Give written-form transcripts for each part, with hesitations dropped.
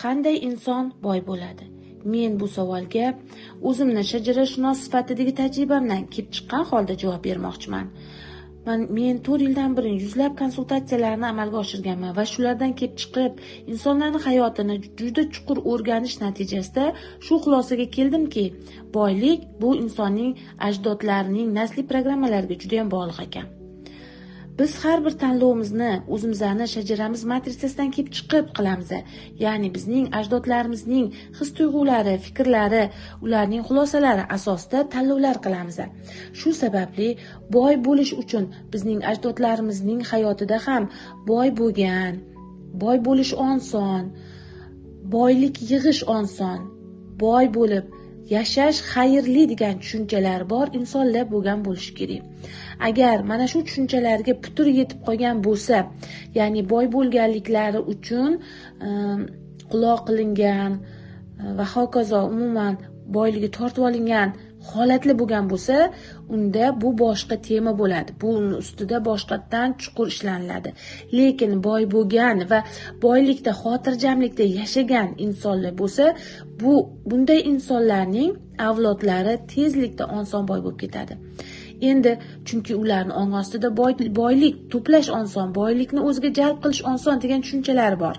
qanday inson boy bo'ladi? Men bu savolga o'zimni shajarashunos sifatidagi tajribamdan kelib chiqqan holda javob bermoqchiman. Men 4 yildan beri yuzlab konsultatsiyalarni amalga oshirganman va shulardan kelib chiqib, insonlarning hayotini juda chuqur o'rganish natijasida shu xulosaga keldimki, boylik bu insonning ajdodlarining nasliy programmalariga juda ham bog'liq ekan. Biz har bir tanlovimizni o'zimizning shajaramiz matritsasidan kelib chiqib qilamiz. Ya'ni bizning ajdodlarimizning his-tuyg'ulari, fikrlari, ularning xulosalari asosida tanlovlar qilamiz. Shu sababli boy bo'lish uchun bizning ajdodlarimizning hayotida ham boy bo'lgan, boy bo'lish oson, boylik yig'ish oson, boy bo'lib yashash xayrli degan tushunchalar bor insonlar bo'lgan bo'lishi kerak. Agar mana shu tushunchalarga putur yetib qolgan bo'lsa, ya'ni boy bo'lganliklari uchun quloq qilingan va hokazo umuman boyligi tortib olingan holatli bo'lgan bo'lsa, unda bu boshqa tema bo'ladi. Bu ustida boshqatdan chuqur ishlaniladi. Lekin boy bo'lgan va boylikda, xotirjamlikda yashagan insonlar bo'lsa, bunday insonlarning avlodlari tezlikda oson boy bo'lib ketadi. Endi chunki ularning ong ostida boylik to'plash oson, boylikni o'ziga jalb qilish oson degan tushunchalar bor.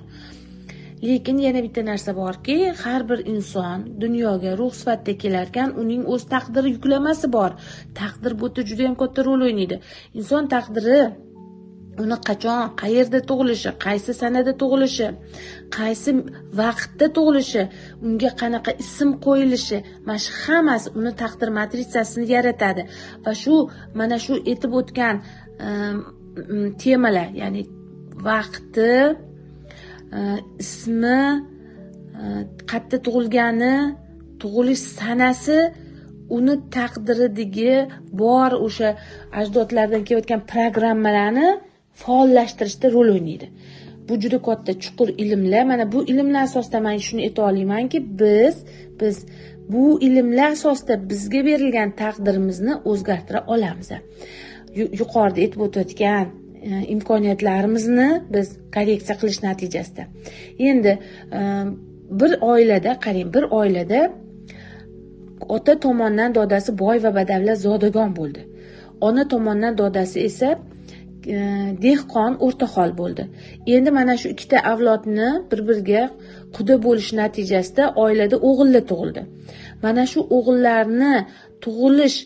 Lekin yana bitta narsa borki, har bir inson dunyoga ruh sifatida kelarkan, uning o'z taqdiri yuklamasi bor. Taqdir bu yerda juda ham katta rol o'ynaydi. Inson taqdiri uni qachon, qayerda tug'ilishi, qaysi sanada tug'ilishi, qaysi vaqtda tug'ilishi, unga qanaqa ism qo'yilishi, mana shu hammasi uni taqdir matritsasini yaratadi. Va mana shu aytib o'tgan temalar, ya'ni vaqti, ismi, qayerda tug'ilgani, tug'ilish sanasi uni taqdiridagi bor o'sha ajdodlardan kelayotgan programmalarni faollashtirishda rol o'ynaydi. Bu juda katta chuqur ilmlar. Mana bu ilmlar asosida men shuni ayta olamanki, biz bu ilmlar asosida bizga berilgan taqdirimizni o'zgartira olamiz. Yuqorida aytib o'tayotgan imkoniyatlarimizni biz korreksiya qilish natijasida. Endi bir oilada ota tomonidan dadasi boy va badavlat zodagon bo'ldi. Ona tomonidan dadasi esa dehqon, o'rtahol bo'ldi. Endi mana shu ikkita avlodni bir-biriga quda bo'lish natijasida oilada o'g'illar tug'ildi. Mana shu o'g'illarni tug'ilish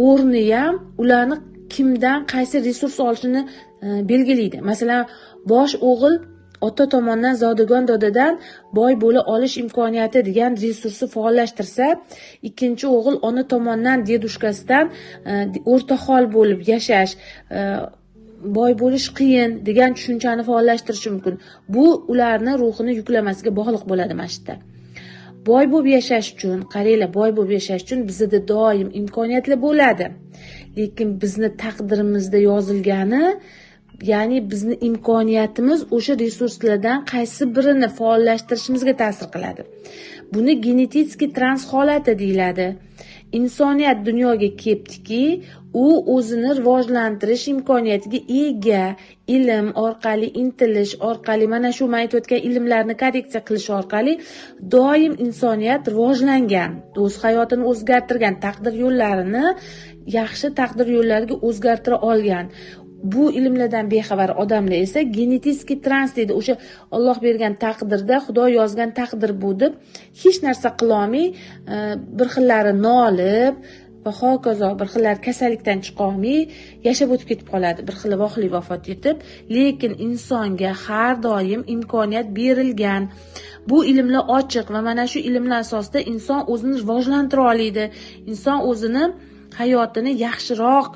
o'rni ham ularni kimdan qaysi resurs olishini belgilaydi. Masalan, bosh o'g'il ota tomonidan zodagon dodadan boy bo'la olish imkoniyati degan resursni faollashtirsa, ikkinchi o'g'il ona tomonidan dedushkasidan o'rtahol bo'lib yashash, boy bo'lish qiyin degan tushunchani faollashtirishi mumkin. Bu ularni ruhini yuklamasiga bog'liq bo'ladi mana shu yerda. Boy bo'lib yashash uchun, qaranglar, boy bo'lib yashash uchun bizda doim imkoniyatlar bo'ladi. Lekin bizni taqdirimizda yozilgani, ya'ni bizni imkoniyatimiz o'sha resurslardan qaysi birini faollashtirishimizga ta'sir qiladi. Buni genetik trans holati deyiladi. Insoniyat dunyoga kelibdiki, u o'zini rivojlantirish imkoniyatiga ega, ilm orqali, intilish orqali, mana shu men aytayotgan ilmlarni korreksiya qilish orqali doim insoniyat rivojlangan, o'z hayotini o'zgartirgan, taqdir yo'llarini yaxshi taqdir yo'llariga o'zgartira olgan. Bu ilmlardan bexabar odamlar esa genetik trans deydi. O'sha Alloh bergan taqdirda, Xudo yozgan taqdir bu deb hech narsa qila olmay, bir xillari nolib va hokazo bir xillar kasallikdan chiqa olmay yashab o'tib ketib qoladi. Bir xil vohli vafot etib, lekin insonga har doim imkoniyat berilgan. Bu ilmlar ochiq va mana shu ilmlar asosida inson o'zini rivojlantira oladi. Inson o'zini hayotini yaxshiroq,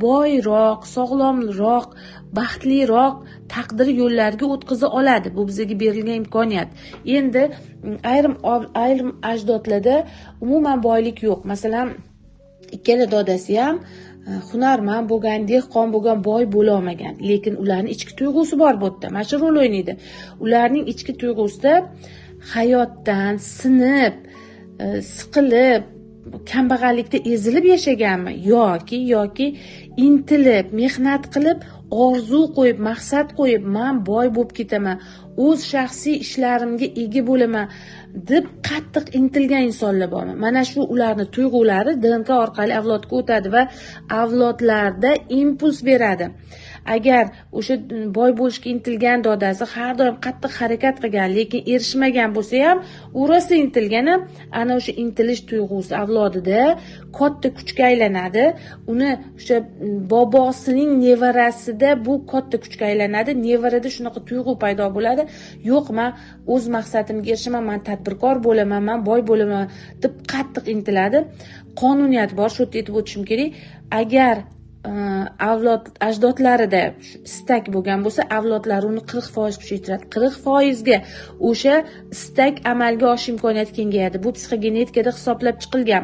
boyroq, sog'lomroq, baxtliroq taqdir yo'llariga o'tkaza oladi. Bu bizga berilgan imkoniyat. Endi ayrim ajdodlarda umuman boylik yo'q. Masalan, ikkala dadasi ham hunarmand bo'lgan, dehqon bo'lgan, boy bo'la olmagan. Lekin ularning ichki tuyg'usi bor bu yerda. Mana shu rol o'ynaydi. Ularning ichki tuyg'usida hayotdan sinib, siqilib, kambag'allikda ezilib yashaganmi yoki intilib, mehnat qilib, orzu qo'yib, maqsad qo'yib, men boy bo'lib ketaman, o'z shaxsiy ishlarimga ega bo'laman deb qattiq intilgan insonlar bormi? Mana shu ularni tuyg'ulari DNK orqali avlodga o'tadi va avlodlarda impuls beradi. Agar o'sha boy bo'lishga intilgan dodasi har doim qattiq harakat qilgan, lekin erishmagan bo'lsa ham, u rosa intilgan ham, ana o'sha intilish tuyg'usi avlodida katta kuchga aylanadi. Uni o'sha bobosining nevarasida bu katta kuchga aylanadi. Nevarada shunaqa tuyg'u paydo bo'ladi. Yo'q, men o'z maqsadimga erishaman, men tadbirkor bo'laman, men boy bo'laman deb qattiq intiladi. Qonuniyat bor, shu yerda aytib o'tishim kerak. Agar avlod ajdodlarida istak bo'lgan bo'lsa, avlodlari uni 40% kuchaytiradi. 40% ga o'sha istak amalga oshish imkoniyati kengayadi. Bu psixogenetikada hisoblab chiqilgan.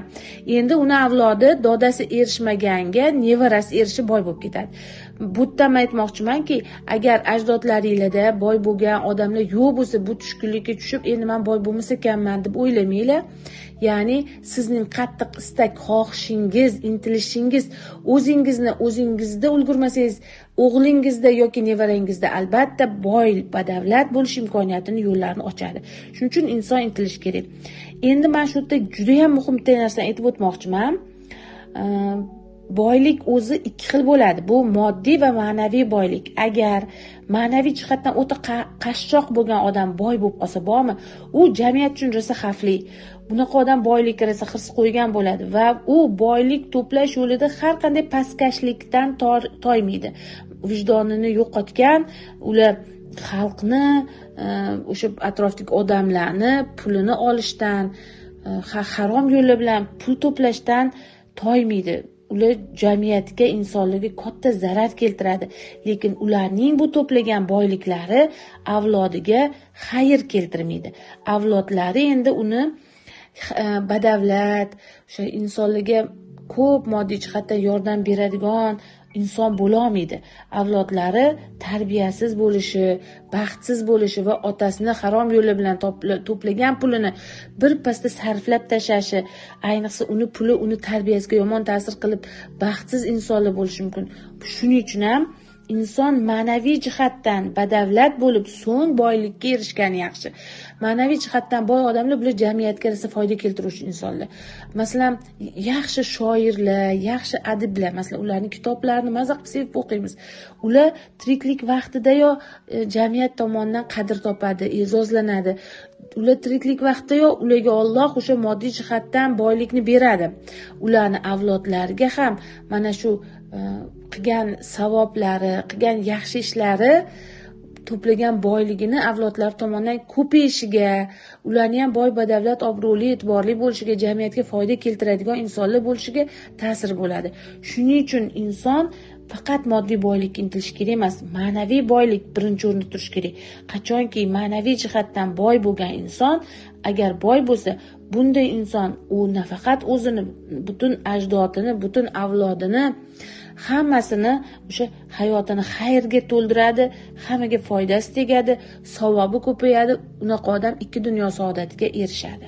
Endi uni avlodi dodasi erishmaganga nevarasi erishib boy bo'lib ketadi. Bu yerdan aytmoqchimanki, agar ajdodlaringizda boy bo'lgan odamlar yo'q bo'lsa, bu tushkunlikka tushib, endi men boy bo'lmasa ekanman deb o'ylamanglar. Ya'ni sizning qattiq istak, xohishingiz, intilishingiz o'zingizda ulgurmasangiz, o'g'lingizda yoki nevarangizda albatta boy, badavlat bo'lish imkoniyatini yo'llarini ochadi. Shuning uchun inson intilishi kerak. Endi men shu yerda juda ham muhim narsani aytib o'tmoqchiman. Boylik o'zi ikki xil bo'ladi. Bu moddiy va ma'naviy boylik. Agar ma'naviy jihatdan o'ta qashshoq bo'lgan odam boy bo'lib qolsa bormi, u jamiyat uchun rosa xavfli. Bunaqa odam boylikka rosa hirs qo'ygan bo'ladi va u boylik to'plash yo'lida har qanday pastkashlikdan toymaydi. Vijdonini yo'qotgan, ular xalqni, o'sha atrofdagi odamlarni pulini olishdan, harom yo'llar bilan pul to'plashdan toymaydi. Ular jamiyatga, insonlarga katta zarar keltiradi. Lekin ularning bu to'plagan boyliklari avlodiga xayr keltirmaydi. Avlodlari endi uni badavlat, o'sha insonlarga ko'p moddiy jihatdan yordam beradigan inson bo'la olmaydi. Avlodlari tarbiyasiz bo'lishi, baxtsiz bo'lishi va otasini harom yo'li bilan to'plagan pulini bir pasda sarflab tashlashi, ayniqsa uni tarbiyasiga yomon ta'sir qilib baxtsiz insonlar bo'lishi mumkin. Shuning uchun ham inson ma'naviy jihatdan badavlat bo'lib, so'ng boylikka erishgani yaxshi. Ma'naviy jihatdan boy odamlar bular jamiyatga rosa foyda keltiruvchi insonlar. Masalan, yaxshi shoirlar, yaxshi adiblar, masalan, ularning kitoblarini maza qilib sevib o'qiymiz. Ular tiriklik vaqtida jamiyat tomonidan qadr topadi, e'zozlanadi. Ular tiriklik vaqtida ularga Alloh o'sha moddiy jihatdan boylikni beradi. Ularni avlodlariga ham mana shu qilgan savoblari, qilgan yaxshi ishlari, to'plagan boyligini avlodlar tomonidan ko'payishiga, ularni ham boy, badavlat, obro'li, e'tiborli bo'lishiga, jamiyatga foyda keltiradigan insonlar bo'lishiga ta'sir bo'ladi. Shuning uchun inson faqat moddiy boylikka intilish kerak emas, ma'naviy boylik birinchi o'rinda turishi kerak. Qachonki ma'naviy jihatdan boy bo'lgan inson, agar boy bo'lsa, bunday inson u nafaqat o'zini, butun ajdodini, butun avlodini, hammasini o'sha hayotini xayrga to'ldiradi, hammaga foydasi tegadi, savobi ko'payadi. Unaqa odam ikki dunyo saodatiga erishadi.